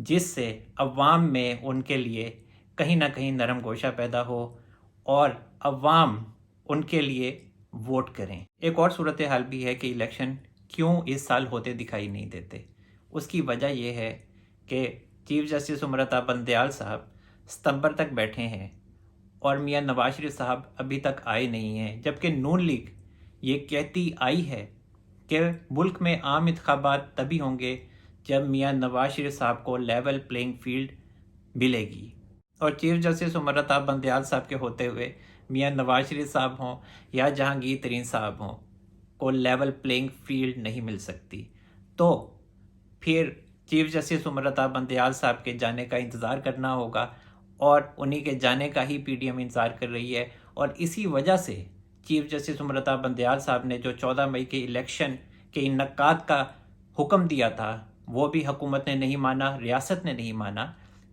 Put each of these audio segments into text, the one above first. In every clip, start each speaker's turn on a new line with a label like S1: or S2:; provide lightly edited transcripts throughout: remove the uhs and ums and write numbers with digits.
S1: جس سے عوام میں ان کے لیے کہیں نہ کہیں نرم گوشہ پیدا ہو اور عوام ان کے لیے ووٹ کریں۔ ایک اور صورتحال بھی ہے کہ الیکشن کیوں اس سال ہوتے دکھائی نہیں دیتے۔ اس کی وجہ یہ ہے کہ چیف جسٹس امرتا بندیال صاحب ستمبر تک بیٹھے ہیں اور میاں نواز شریف صاحب ابھی تک آئے نہیں ہیں، جبکہ نون لیگ یہ کہتی آئی ہے کہ ملک میں عام انتخابات تبھی ہوں گے جب میاں نواز شریف صاحب کو لیول پلینگ فیلڈ ملے گی، اور چیف جسٹس امرتا بندیال صاحب کے ہوتے ہوئے میاں نواز شریف صاحب ہوں یا جہانگیر ترین صاحب ہوں کو لیول پلینگ فیلڈ نہیں مل سکتی۔ تو پھر چیف جسٹس امرتا بندیال صاحب کے جانے کا انتظار کرنا ہوگا، اور انہی کے جانے کا ہی پی ڈی ایم انتظار کر رہی ہے، اور اسی وجہ سے چیف جسٹس امرتا بندیال صاحب نے جو 14 مئی کے الیکشن کے انعقاد کا حکم دیا تھا وہ بھی حکومت نے نہیں مانا، ریاست نے نہیں مانا،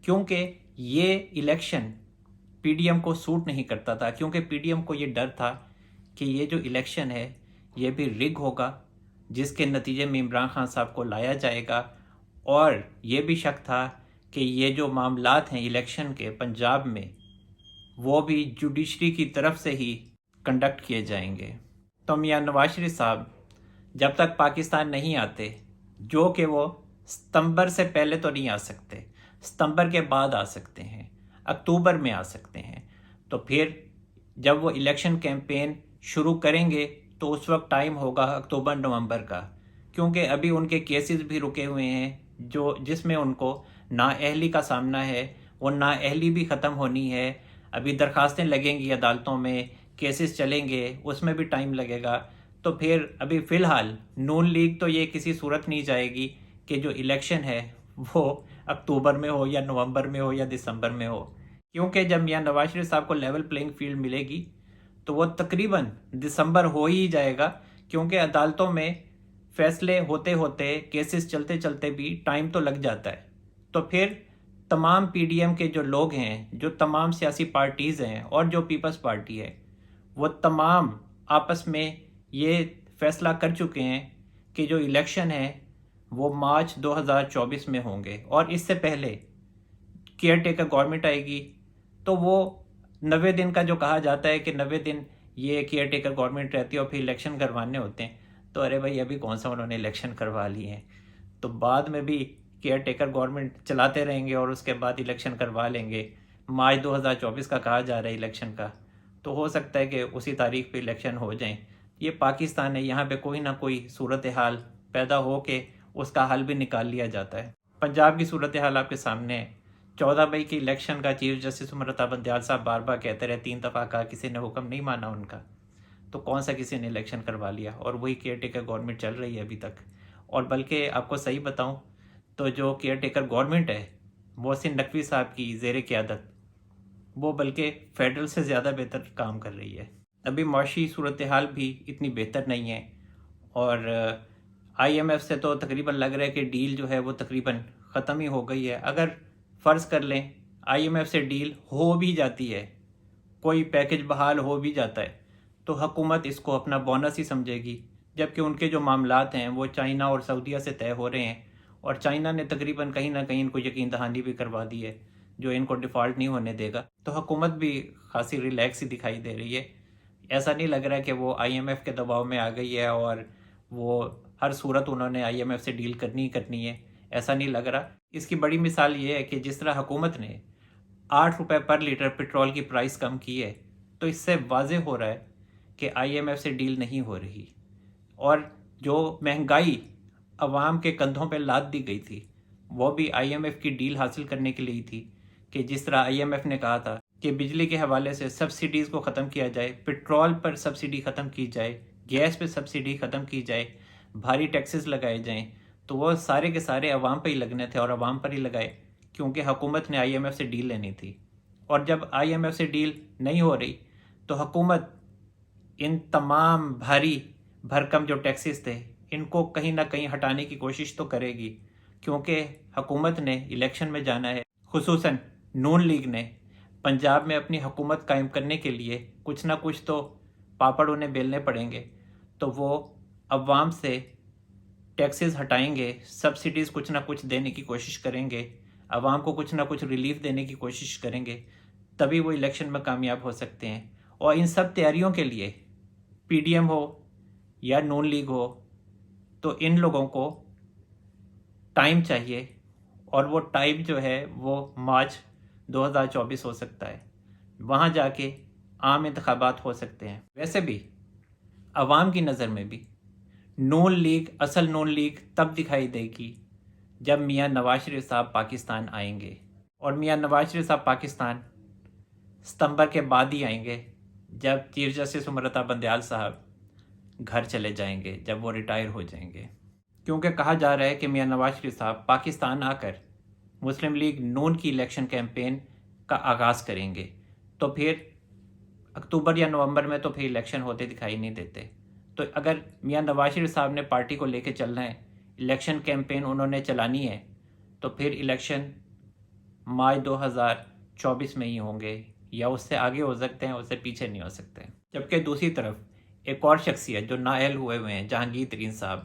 S1: کیونکہ یہ الیکشن پی ڈی ایم کو سوٹ نہیں کرتا تھا، کیونکہ پی ڈی ایم کو یہ ڈر تھا کہ یہ جو الیکشن ہے یہ بھی رگ ہوگا، جس کے نتیجے میں عمران خان صاحب کو لایا جائے گا، اور یہ بھی شک تھا کہ یہ جو معاملات ہیں الیکشن کے پنجاب میں وہ بھی جوڈیشری کی طرف سے ہی کنڈکٹ کیے جائیں گے۔ تو میاں نواز شریف صاحب جب تک پاکستان نہیں آتے، جو کہ وہ ستمبر سے پہلے تو نہیں آ سکتے، ستمبر کے بعد آ سکتے ہیں، اکتوبر میں آ سکتے ہیں، تو پھر جب وہ الیکشن کیمپین شروع کریں گے تو اس وقت ٹائم ہوگا اکتوبر نومبر کا، کیونکہ ابھی ان کے کیسز بھی رکے ہوئے ہیں جس میں ان کو نااہلی کا سامنا ہے، وہ نااہلی بھی ختم ہونی ہے، ابھی درخواستیں لگیں گی عدالتوں میں، کیسز چلیں گے، اس میں بھی ٹائم لگے گا۔ تو پھر ابھی فی الحال نون لیگ تو یہ کسی صورت نہیں جائے گی کہ جو الیکشن ہے وہ اکتوبر میں ہو یا نومبر میں ہو یا دسمبر میں ہو، کیونکہ جب میاں نواز شریف صاحب کو لیول پلینگ فیلڈ ملے گی تو وہ تقریباً دسمبر ہو ہی جائے گا، کیونکہ عدالتوں میں فیصلے ہوتے ہوتے، کیسز چلتے چلتے بھی ٹائم تو لگ جاتا ہے۔ تو پھر تمام پی ڈی ایم کے جو لوگ ہیں، جو تمام سیاسی پارٹیز ہیں اور جو پیپلز پارٹی ہے، وہ تمام آپس میں یہ فیصلہ کر چکے ہیں کہ جو الیکشن ہے وہ مارچ 2024 میں ہوں گے، اور اس سے پہلے کیئر ٹیکر گورنمنٹ آئے گی، تو وہ 90 دن کا جو کہا جاتا ہے کہ 90 دن یہ کیئر ٹیکر گورنمنٹ رہتی ہے اور پھر الیکشن کروانے ہوتے ہیں، تو ارے بھائی ابھی کون سا انہوں نے الیکشن کروا لی ہیں، تو بعد میں بھی کیئر ٹیکر گورنمنٹ چلاتے رہیں گے اور اس کے بعد الیکشن کروا لیں گے۔ مارچ 2024 کا کہا جا رہا ہے الیکشن کا، تو ہو سکتا ہے کہ اسی تاریخ پہ الیکشن ہو جائیں۔ یہ پاکستان ہے، یہاں پہ کوئی نہ کوئی صورتحال پیدا ہو کے اس کا حل بھی نکال لیا جاتا ہے۔ پنجاب کی صورتحال آپ کے سامنے ہے۔ 14 مئی کی الیکشن کا چیف جسٹس امرتا بندیال صاحب بار بار کہتے رہے، 3 دفعہ کہا، کسی نے حکم نہیں مانا ان کا، تو کون سا کسی نے الیکشن کروا لیا، اور وہی کیئر ٹیکر گورنمنٹ چل رہی ہے ابھی تک۔ اور بلکہ آپ کو صحیح بتاؤں تو جو کیئر ٹیکر گورنمنٹ ہے محسن نقوی صاحب کی زیر قیادت، وہ بلکہ فیڈرل سے زیادہ بہتر کام کر رہی ہے۔ ابھی معاشی صورتحال بھی اتنی بہتر نہیں ہے، اور آئی ایم ایف سے تو تقریباً لگ رہا ہے کہ ڈیل جو ہے وہ تقریباً ختم ہی ہو گئی ہے۔ اگر فرض کر لیں آئی ایم ایف سے ڈیل ہو بھی جاتی ہے، کوئی پیکج بحال ہو بھی جاتا ہے، تو حکومت اس کو اپنا بونس ہی سمجھے گی، جبکہ ان کے جو معاملات ہیں وہ چائنا اور سعودیہ سے طے ہو رہے ہیں، اور چائنا نے تقریباً کہیں نہ کہیں ان کو یقین دہانی بھی کروا دی ہے جو ان کو ڈیفالٹ نہیں ہونے دے گا، تو حکومت بھی خاصی ریلیکس ہی دکھائی دے رہی ہے۔ ایسا نہیں لگ رہا کہ وہ آئی ایم ایف کے دباؤ میں آ گئی ہے اور وہ ہر صورت انہوں نے آئی ایم ایف سے ڈیل کرنی ہے، ایسا نہیں لگ رہا۔ اس کی بڑی مثال یہ ہے کہ جس طرح حکومت نے 8 روپے پر لیٹر پیٹرول کی پرائس کم کی ہے، تو اس سے واضح ہو رہا ہے کہ آئی ایم ایف سے ڈیل نہیں ہو رہی، اور جو مہنگائی عوام کے کندھوں پہ لاد دی گئی تھی وہ بھی آئی ایم ایف کی ڈیل حاصل کرنے کے لیے تھی، کہ جس طرح آئی ایم ایف نے کہا تھا کہ بجلی کے حوالے سے سبسڈیز کو ختم کیا جائے، پیٹرول پر سبسڈی ختم کی جائے، گیس پہ سبسڈی ختم کی جائے، بھاری ٹیکسز لگائے جائیں، تو وہ سارے کے سارے عوام پہ ہی لگنے تھے اور عوام پر ہی لگائے، کیونکہ حکومت نے آئی ایم ایف سے ڈیل لینی تھی۔ اور جب آئی ایم ایف سے ڈیل نہیں ہو رہی تو حکومت ان تمام بھاری بھرکم جو ٹیکسز تھے ان کو کہیں نہ کہیں ہٹانے کی کوشش تو کرے گی، کیونکہ حکومت نے الیکشن میں جانا ہے، خصوصاً نون لیگ نے پنجاب میں اپنی حکومت قائم کرنے کے لیے کچھ نہ کچھ تو پاپڑ انہیں بیلنے پڑیں گے، تو وہ عوام سے ٹیکسز ہٹائیں گے، سبسڈیز کچھ نہ کچھ دینے کی کوشش کریں گے، عوام کو کچھ نہ کچھ ریلیف دینے کی کوشش کریں گے تبھی وہ الیکشن میں کامیاب ہو سکتے ہیں. اور ان سب تیاریوں کے لیے پی ڈی ایم ہو یا نون لیگ ہو تو ان لوگوں کو ٹائم چاہیے، اور وہ ٹائم جو ہے وہ مارچ 2024 ہو سکتا ہے. وہاں جا کے عام انتخابات ہو سکتے ہیں. ویسے بھی عوام کی نظر میں بھی نون لیگ، اصل نون لیگ تب دکھائی دے گی جب میاں نواز شریف صاحب پاکستان آئیں گے. اور میاں نواز شریف صاحب پاکستان ستمبر کے بعد ہی آئیں گے، جب چیف جسٹس امرتا بندیال صاحب گھر چلے جائیں گے، جب وہ ریٹائر ہو جائیں گے. کیونکہ کہا جا رہا ہے کہ میاں نواز شریف صاحب پاکستان آ کر مسلم لیگ نون کی الیکشن کیمپین کا آغاز کریں گے. تو پھر اکتوبر یا نومبر میں تو پھر الیکشن ہوتے دکھائی نہیں دیتے. تو اگر میاں نواز شریف صاحب نے پارٹی کو لے کے چلنا ہے، الیکشن کیمپین انہوں نے چلانی ہے، تو پھر الیکشن مارچ 2024 میں ہی ہوں گے، یا اس سے آگے ہو سکتے ہیں، اس سے پیچھے نہیں ہو سکتے. جبکہ دوسری طرف ایک اور شخصیت جو نااہل ہوئے ہیں، جہانگیر ترین صاحب،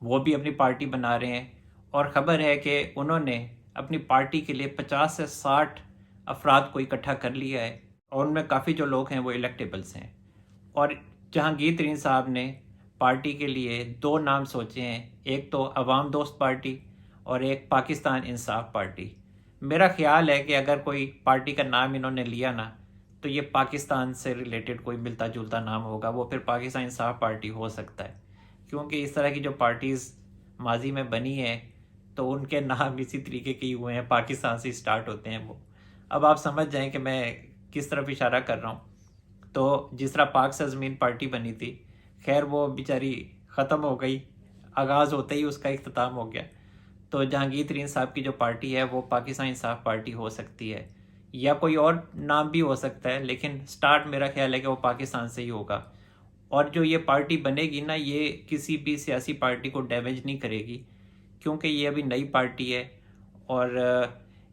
S1: وہ بھی اپنی پارٹی بنا رہے ہیں. اور خبر ہے کہ انہوں نے اپنی پارٹی کے لیے 50 سے 60 افراد کو اکٹھا کر لیا ہے، اور ان میں کافی جو لوگ ہیں وہ الیکٹیبلس ہیں. اور جہانگیر ترین صاحب نے پارٹی کے لیے 2 نام سوچے ہیں، ایک تو عوام دوست پارٹی اور ایک پاکستان انصاف پارٹی. میرا خیال ہے کہ اگر کوئی پارٹی کا نام انہوں نے لیا نا تو یہ پاکستان سے ریلیٹڈ کوئی ملتا جلتا نام ہوگا، وہ پھر پاکستان انصاف پارٹی ہو سکتا ہے. کیونکہ اس طرح کی جو پارٹیز ماضی میں بنی ہیں تو ان کے نام اسی طریقے کے ہوئے ہیں، پاکستان سے اسٹارٹ ہوتے ہیں وہ. اب آپ سمجھ جائیں کہ میں کس طرف اشارہ کر رہا ہوں. تو جس طرح پاک سرزمین پارٹی بنی تھی، خیر وہ بیچاری ختم ہو گئی، آغاز ہوتے ہی اس کا اختتام ہو گیا. تو جہانگیر ترین صاحب کی جو پارٹی ہے وہ پاکستان انصاف پارٹی ہو سکتی ہے، یا کوئی اور نام بھی ہو سکتا ہے، لیکن سٹارٹ میرا خیال ہے کہ وہ پاکستان سے ہی ہوگا. اور جو یہ پارٹی بنے گی نا، یہ کسی بھی سیاسی پارٹی کو ڈیمیج نہیں کرے گی، کیونکہ یہ ابھی نئی پارٹی ہے. اور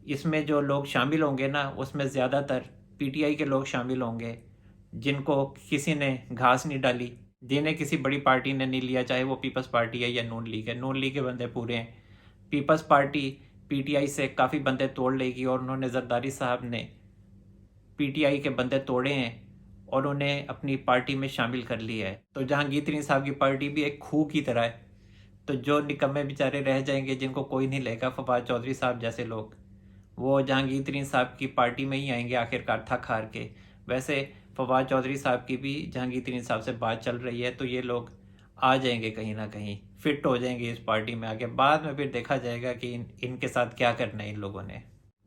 S1: اس میں جو لوگ شامل ہوں گے نا، اس میں زیادہ تر پی ٹی آئی کے لوگ شامل ہوں گے، جن کو کسی نے گھاس نہیں ڈالی، جنہیں کسی بڑی پارٹی نے نہیں لیا، چاہے وہ پیپلز پارٹی ہے یا نون لیگ ہے. نون لیگ کے بندے پورے ہیں، Peoples Party P T I سے کافی بندے توڑ لے گی، اور انہوں نے زرداری صاحب نے پی ٹی آئی کے بندے توڑے ہیں اور انہیں اپنی پارٹی میں شامل کر لیا ہے. تو جہانگیر ترین صاحب کی پارٹی بھی ایک کھو کی طرح ہے. تو جو نکمے بیچارے رہ جائیں گے، جن کو کوئی نہیں لے گا، فواد چودھری صاحب جیسے لوگ، وہ جہانگیر ترین صاحب کی پارٹی میں ہی آئیں گے آخر کار تھک ہار کے. ویسے فواد چودھری صاحب کی بھی جہانگیر ترین صاحب سے بات چل رہی ہے، تو یہ لوگ آ جائیں گے کہیں نہ کہیں، فٹ ہو جائیں گے اس پارٹی میں آگے. بعد میں پھر دیکھا جائے گا کہ ان کے ساتھ کیا کرنا ہے ان لوگوں نے.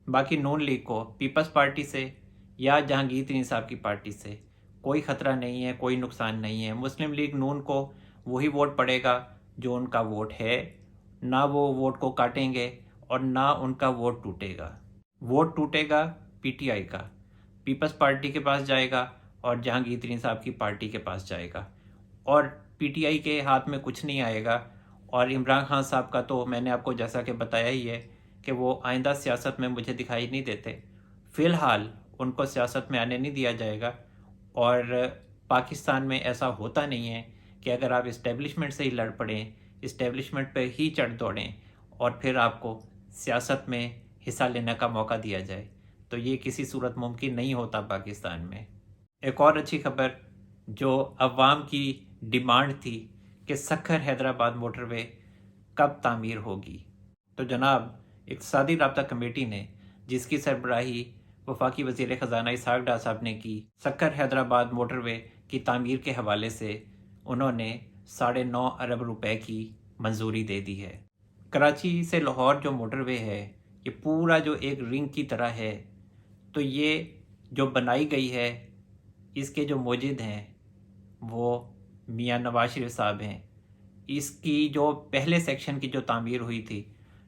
S1: باقی نون لیگ کو پیپلز پارٹی سے یا جہانگیر ترین صاحب کی پارٹی سے کوئی خطرہ نہیں ہے، کوئی نقصان نہیں ہے. مسلم لیگ نون کو وہی ووٹ پڑے گا جو ان کا ووٹ ہے، نہ وہ ووٹ کو کاٹیں گے اور نہ ان کا ووٹ ٹوٹے گا. ووٹ ٹوٹے گا پی ٹی آئی کا، پیپلز پارٹی کے پاس جائے گا اور جہانگیر ترین صاحب کی پارٹی کے پاس جائے گا، اور پی ٹی آئی کے ہاتھ میں کچھ نہیں آئے گا. اور عمران خان صاحب کا تو میں نے آپ کو جیسا کہ بتایا ہی ہے کہ وہ آئندہ سیاست میں مجھے دکھائی نہیں دیتے. فی الحال ان کو سیاست میں آنے نہیں دیا جائے گا. اور پاکستان میں ایسا ہوتا نہیں ہے کہ اگر آپ اسٹیبلشمنٹ سے ہی لڑ پڑیں، اسٹیبلشمنٹ پہ ہی چڑھ دوڑیں اور پھر آپ کو سیاست میں حصہ لینے کا موقع دیا جائے. تو یہ کسی صورت ممکن نہیں ہوتا پاکستان میں. ایک اور اچھی خبر جو عوام کی ڈیمانڈ تھی کہ سکھر حیدرآباد موٹر وے کب تعمیر ہوگی، تو جناب اقتصادی رابطہ کمیٹی نے، جس کی سربراہی وفاقی وزیر خزانہ اسحاق ڈار صاحب نے کی، سکھر حیدرآباد موٹر وے کی تعمیر کے حوالے سے انہوں نے 9.5 ارب روپے کی منظوری دے دی ہے. کراچی سے لاہور جو موٹر وے ہے، یہ پورا جو ایک رنگ کی طرح ہے. تو یہ جو بنائی گئی ہے، اس کے جو موجد ہیں وہ میاں نواز شریف صاحب ہیں. اس کی جو پہلے سیکشن کی جو تعمیر ہوئی تھی،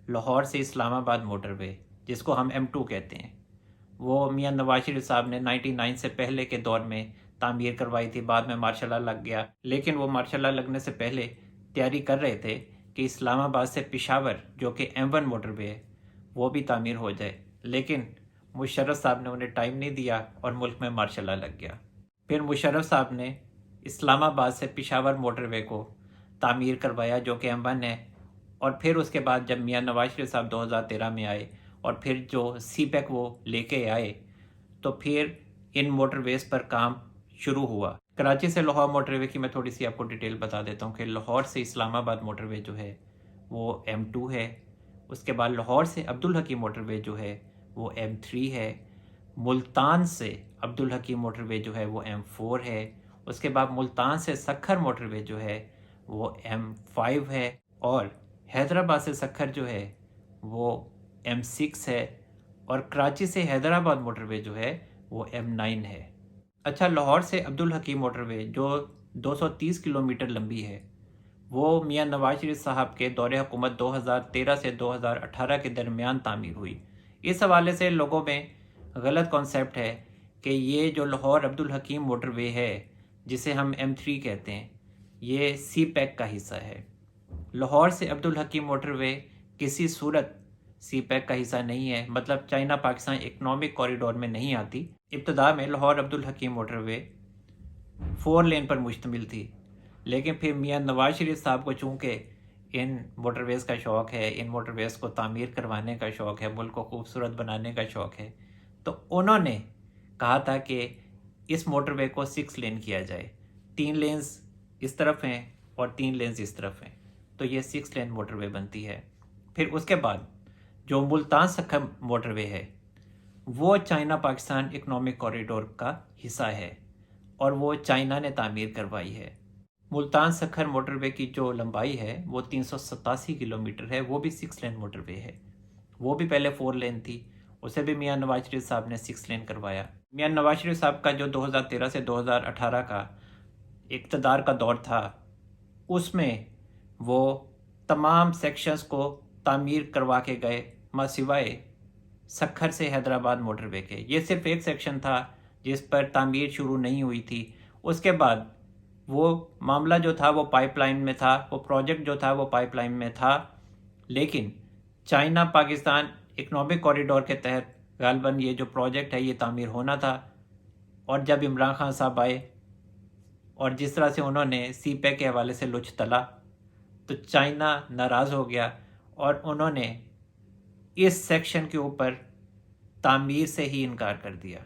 S1: لاہور سے اسلام آباد موٹر وے، جس کو ہم M2 کہتے ہیں، وہ میاں نواز شریف صاحب نے 99 سے پہلے کے دور میں تعمیر کروائی تھی. بعد میں مارشل لا لگ گیا، لیکن وہ مارشل لا لگنے سے پہلے تیاری کر رہے تھے کہ اسلام آباد سے پشاور جو کہ M1 موٹر وے ہے وہ بھی تعمیر ہو جائے. لیکن مشرف صاحب نے انہیں ٹائم نہیں دیا اور ملک میں مارشل لا لگ گیا. پھر مشرف صاحب نے اسلام آباد سے پشاور موٹر وے کو تعمیر کروایا جو کہ M1 ہے. اور پھر اس کے بعد جب میاں نواز شریف صاحب 2013 میں آئے، اور پھر جو سی پیک وہ لے کے آئے تو پھر ان موٹر ویز پر کام شروع ہوا۔ کراچی سے لاہور موٹر وے کی میں تھوڑی سی آپ کو ڈیٹیل بتا دیتا ہوں کہ لاہور سے اسلام آباد موٹر وے جو ہے وہ M2 ہے، اس کے بعد لاہور سے عبدالحکیم موٹر وے جو ہے وہ M3 ہے، ملتان سے عبدالحکیم موٹر وے جو ہے وہ M4 ہے، اس کے بعد ملتان سے سکھر موٹر وے جو ہے وہ M5 ہے، اور حیدرآباد سے سکھر جو ہے وہ M6 ہے، اور کراچی سے حیدرآباد موٹر وے جو ہے وہ M9 ہے۔ اچھا، لاہور سے عبدالحکیم موٹر وے جو 230 کلومیٹر لمبی ہے وہ میاں نواز شریف صاحب کے دور حکومت 2013 سے 2018 کے درمیان تعمیر ہوئی۔ اس حوالے سے لوگوں میں غلط کانسیپٹ ہے کہ یہ جو لاہور عبدالحکیم موٹر وے ہے جسے ہم M3 کہتے ہیں یہ سی پیک کا حصہ ہے۔ لاہور سے عبدالحکیم موٹر وے کسی صورت سی پیک کا حصہ نہیں ہے، مطلب چائنا پاکستان اکنامک کوریڈور میں نہیں آتی۔ ابتدا میں لاہور عبدالحکیم موٹر وے 4 لین پر مشتمل تھی، لیکن پھر میاں نواز شریف صاحب کو چونکہ ان موٹر ویز کا شوق ہے، ان موٹر ویز کو تعمیر کروانے کا شوق ہے، ملک کو خوبصورت بنانے کا شوق ہے، تو انہوں نے کہا تھا کہ اس موٹر وے کو 6 لین کیا جائے، 3 لینز اس طرف ہیں اور 3 لینز اس طرف ہیں، تو یہ 6 لین موٹر وے بنتی ہے۔ پھر اس کے بعد جو ملتان سکھر موٹر وے ہے وہ چائنا پاکستان اکنامک کوریڈور کا حصہ ہے اور وہ چائنا نے تعمیر کروائی ہے۔ ملتان سکھر موٹر وے کی جو لمبائی ہے وہ 387 کلومیٹر ہے، وہ بھی 6 لین موٹر وے ہے۔ وہ بھی پہلے 4 لین تھی، اسے بھی میاں نواز شریف صاحب نے 6 لین کروایا۔ میاں نواز شریف صاحب کا جو 2013 سے 2018 کا اقتدار کا دور تھا اس میں وہ تمام سیکشنز کو تعمیر کروا کے گئے، سوائے سکھر سے حیدرآباد موٹر وے کے۔ یہ صرف ایک سیکشن تھا جس پر تعمیر شروع نہیں ہوئی تھی، اس کے بعد وہ معاملہ جو تھا وہ پائپ لائن میں تھا، وہ پروجیکٹ جو تھا وہ پائپ لائن میں تھا، لیکن چائنا پاکستان اکنامک کوریڈور کے تحت غالباً یہ جو پروجیکٹ ہے یہ تعمیر ہونا تھا، اور جب عمران خان صاحب آئے اور جس طرح سے انہوں نے سی پیک کے حوالے سے لچ تلا تو چائنا ناراض ہو گیا اور انہوں نے اس سیکشن کے اوپر تعمیر سے ہی انکار کر دیا،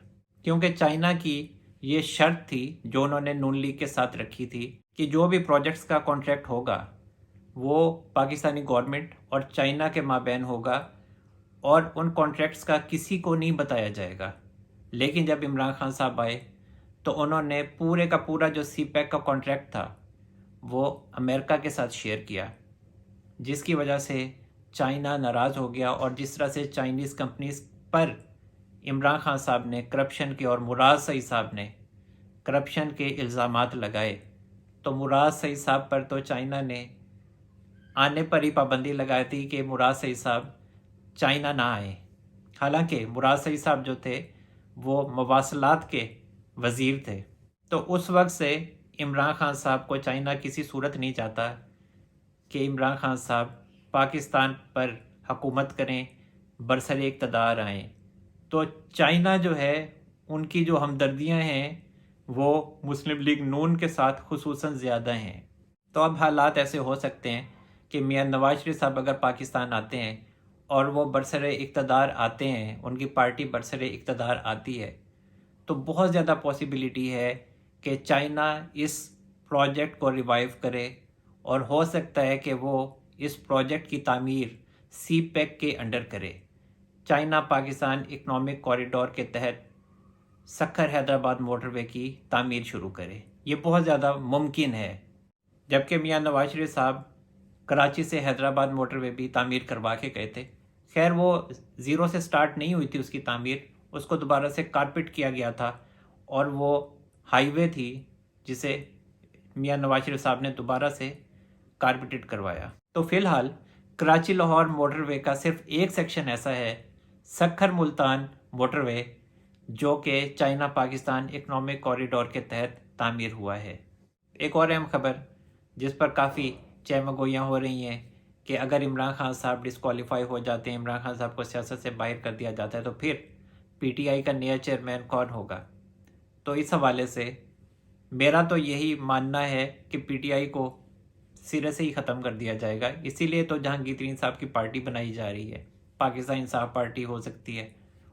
S1: کیونکہ چائنا کی یہ شرط تھی جو انہوں نے نون لیگ کے ساتھ رکھی تھی کہ جو بھی پروجیکٹس کا کانٹریکٹ ہوگا وہ پاکستانی گورنمنٹ اور چائنا کے مابین ہوگا اور ان کانٹریکٹس کا کسی کو نہیں بتایا جائے گا۔ لیکن جب عمران خان صاحب آئے تو انہوں نے پورے کا پورا جو سی پیک کا کانٹریکٹ تھا وہ امریکہ کے ساتھ شیئر کیا، جس کی وجہ سے چائنا ناراض ہو گیا، اور جس طرح سے چائنیز کمپنیز پر عمران خان صاحب نے کرپشن کے اور مراد سعید صاحب نے کرپشن کے الزامات لگائے، تو مراد سعید صاحب پر تو چائنا نے آنے پر ہی پابندی لگائی تھی کہ مراد سعید صاحب چائنا نہ آئیں۔ حالانکہ مراد سعید صاحب جو تھے وہ مواصلات کے وزیر تھے، تو اس وقت سے عمران خان صاحب کو چائنا کسی صورت نہیں چاہتا کہ عمران خان صاحب پاکستان پر حکومت کریں، برسر اقتدار آئیں۔ تو چائنا جو ہے ان کی جو ہمدردیاں ہیں وہ مسلم لیگ نون کے ساتھ خصوصاً زیادہ ہیں۔ تو اب حالات ایسے ہو سکتے ہیں کہ میاں نواز شریف صاحب اگر پاکستان آتے ہیں اور وہ برسر اقتدار آتے ہیں، ان کی پارٹی برسر اقتدار آتی ہے، تو بہت زیادہ پاسبلٹی ہے کہ چائنا اس پروجیکٹ کو ریوائیو کرے، اور ہو سکتا ہے کہ وہ اس پروجیکٹ کی تعمیر سی پیک کے انڈر کرے، چائنا پاکستان اکنامک کوریڈور کے تحت سکھر حیدرآباد موٹر وے کی تعمیر شروع کرے۔ یہ بہت زیادہ ممکن ہے، جبکہ میاں نواز شریف صاحب کراچی سے حیدرآباد موٹر وے بھی تعمیر کروا کے گئے تھے۔ خیر وہ زیرو سے سٹارٹ نہیں ہوئی تھی اس کی تعمیر، اس کو دوبارہ سے کارپیٹ کیا گیا تھا، اور وہ ہائی وے تھی جسے میاں نواز شریف صاحب نے دوبارہ سے کارپیٹڈ کروایا۔ تو فی الحال کراچی لاہور موٹر وے کا صرف ایک سیکشن ایسا ہے، سکھر ملتان موٹر وے، جو کہ چائنا پاکستان اکنامک کوریڈور کے تحت تعمیر ہوا ہے۔ ایک اور اہم خبر جس پر کافی چہمگوئیاں ہو رہی ہیں کہ اگر عمران خان صاحب ڈسکوالیفائی ہو جاتے ہیں، عمران خان صاحب کو سیاست سے باہر کر دیا جاتا ہے، تو پھر پی ٹی آئی کا نیا چیئرمین کون ہوگا؟ تو اس حوالے سے میرا تو یہی ماننا ہے کہ پی ٹی آئی کو سرے سے ہی ختم کر دیا جائے گا۔ اسی لیے تو جہانگیر ترین صاحب کی پارٹی بنائی جا رہی ہے۔ پاکستان انصاف پارٹی ہو سکتی ہے،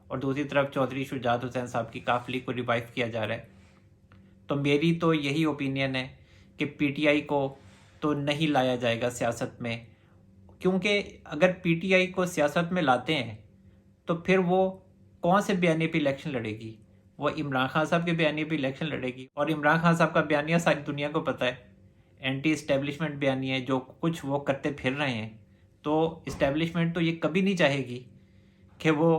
S1: اور دوسری طرف چودھری شجاعت حسین صاحب کی قافلے کو ریوائیو کیا جا رہا ہے۔ تو میری تو یہی اوپینین ہے کہ پی ٹی آئی کو تو نہیں لایا جائے گا سیاست میں، کیونکہ اگر پی ٹی آئی کو سیاست میں لاتے ہیں تو پھر وہ کون سے بیانیے پہ الیکشن لڑے گی؟ وہ عمران خان صاحب کے بیانیے پہ الیکشن لڑے گی، اور عمران خان صاحب کا بیانیہ ساری دنیا کو پتہ ہے، اینٹی اسٹیبلشمنٹ بیانیہ ہے، جو کچھ وہ کرتے پھر رہے ہیں۔ تو اسٹیبلشمنٹ تو یہ کبھی نہیں چاہے گی کہ وہ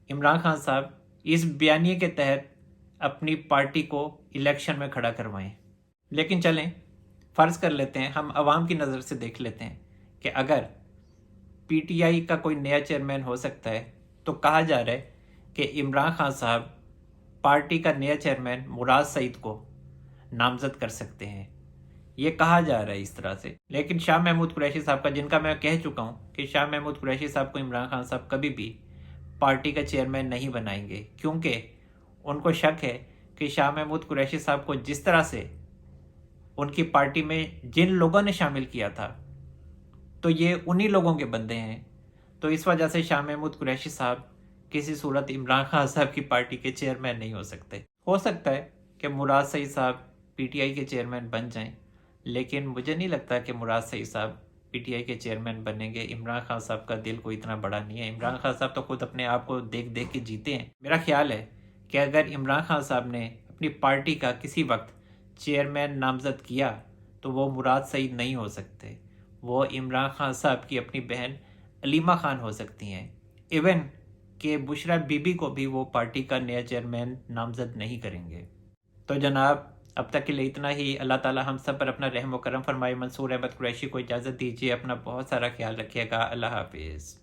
S1: عمران خان صاحب اس بیانیے کے تحت اپنی پارٹی کو الیکشن میں کھڑا کروائیں۔ لیکن چلیں فرض کر لیتے ہیں، ہم عوام کی نظر سے دیکھ لیتے ہیں کہ اگر پی ٹی آئی کا کوئی نیا چیئرمین ہو سکتا ہے تو کہا جا رہا ہے کہ عمران خان صاحب پارٹی کا نیا چیئرمین مراد سعید کو نامزد کر سکتے ہیں، یہ کہا جا رہا ہے اس طرح سے۔ لیکن شاہ محمود قریشی صاحب کا، جن کا میں کہہ چکا ہوں کہ شاہ محمود قریشی صاحب کو عمران خان صاحب کبھی بھی پارٹی کا چیئرمین نہیں بنائیں گے، کیونکہ ان کو شک ہے کہ شاہ محمود قریشی صاحب کو جس طرح سے ان کی پارٹی میں جن لوگوں نے شامل کیا تھا تو یہ انہی لوگوں کے بندے ہیں، تو اس وجہ سے شاہ محمود قریشی صاحب کسی صورت عمران خان صاحب کی پارٹی کے چیئرمین نہیں ہو سکتے۔ ہو سکتا ہے کہ مراد سعید صاحب پی ٹی آئی کے چیئرمین بن جائیں، لیکن مجھے نہیں لگتا کہ مراد سعید صاحب پی ٹی آئی کے چیئرمین بنیں گے۔ عمران خان صاحب کا دل کوئی اتنا بڑا نہیں ہے، عمران خان صاحب تو خود اپنے آپ کو دیکھ دیکھ کے جیتے ہیں۔ میرا خیال ہے کہ اگر عمران خان صاحب نے اپنی پارٹی کا کسی وقت چیئرمین نامزد کیا تو وہ مراد سعید نہیں ہو سکتے، وہ عمران خان صاحب کی اپنی بہن علیمہ خان ہو سکتی ہیں، ایون کہ بشرا بی بی کو بھی وہ پارٹی کا نیا چیئرمین نامزد نہیں کریں گے۔ تو جناب اب تک کے لیے اتنا ہی۔ اللہ تعالی ہم سب پر اپنا رحم و کرم فرمائے۔ منصور احمد قریشی کو اجازت دیجیے، اپنا بہت سارا خیال رکھیے گا۔ اللہ حافظ۔